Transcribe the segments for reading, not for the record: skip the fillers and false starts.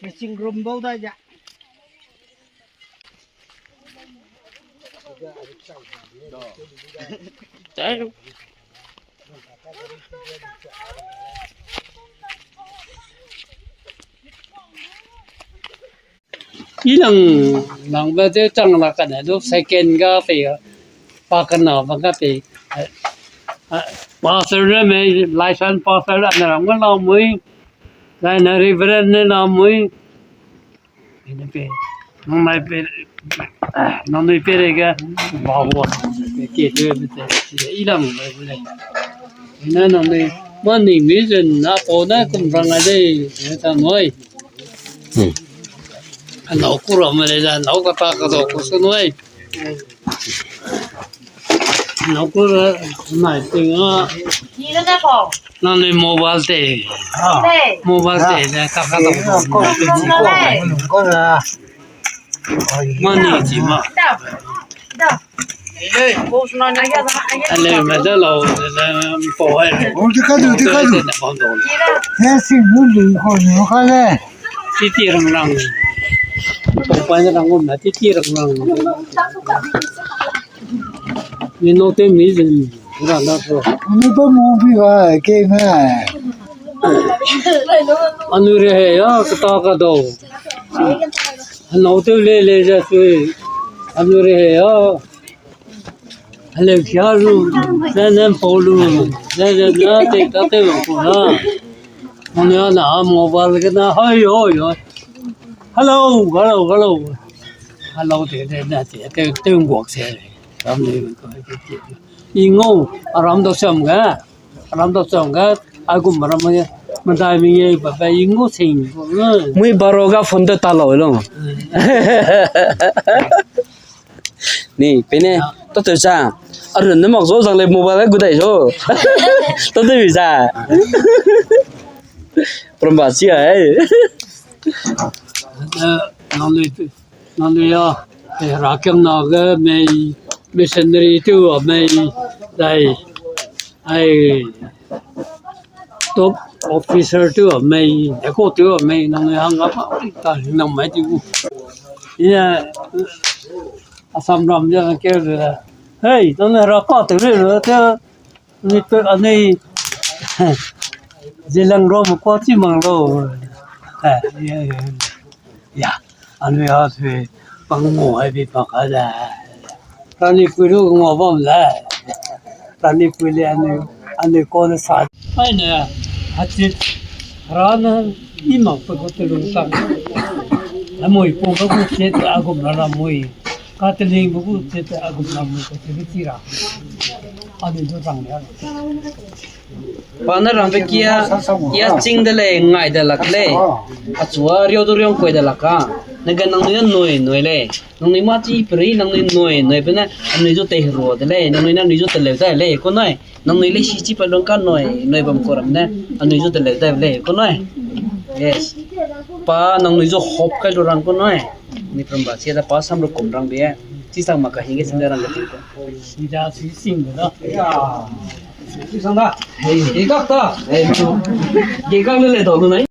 Fishing room bau dah ya. Cai. Ilang nang ba de chang la kan do second ga pe pa kan na ba ga pe passer me license passer na ngam la mui lai na river na mui ina pe nang mai pe nang mai pe ga ba bo ke te te ilang ba le ina nang mai man ni mi zen na po na kum rang a de ta noi Nấu củ rồi mà là nấu cái ta cái đồ của số nuôi nấu củ này tiếng nó nên mobile tệ là các cái đồ Có là mà nhiều gì mà anh em mà đó là phổ hay đi Thế xin muốn đi khỏi nhiều cái này titi răng Compagnia lang una titirang lang. Nino te mizin. Ira na so. Ano ba movie ba game hai? Anu re hai ya kata ka do. Ano te le ja se. Anu re hai ya. Ale kyaru nan polu. Na te ta te ko na. Ano na mobile ka na hoy. Hello thế là thế tiếng quốc sẽ làm gì cái yên ngô làm đồ xong cái ai cũng mà mình đại mình phải yên ngô sinh Mui baroga phone ta lo lo Ni pene to to cha arun na mak zo jang le mobile gu dai jo to to bi sa Prombasi ai nó ya ra kem na ga me missionary tu me dai ai top officer tu me ko tu me nó hang up ta nó mai tu ya asam ram ja ke hey nó ra ko tu rồi te ni tu ani jilang ro ko chi mang ro ya anh nói về bằng ngủ hay bị bạc ở đây, anh đi quỳ lúc ngủ bom lại, anh đi quỳ lên anh đi con sát, ai nè, hạt chết, rana im mặc phải có thể luôn sang, làm mồi phong có cũng chết, agum làm mồi, cá tê linh cũng chết, agum làm mồi có thể bị tira, anh đi cho rằng nhá. Pana rampe kia ching de le ngai de lak le achua rio do riong koi de laka naga nang noi le nang ni ma chi pri nang ni noi pena ani jo te ro de le nang ni jo te le da le ko noi nang ni le si chi pa long kan noi bam ko ram ne ani jo te le da le ko noi yes pa nang ni jo hop kai do rang ko noi ni pramba sia da pa sam ro kom rang be chi sang ma ka hinge sin rang ga ti ko si da si sing da Đi sang đó. Đi góc đó. Đi góc lên lại tổ luôn đấy.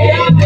Come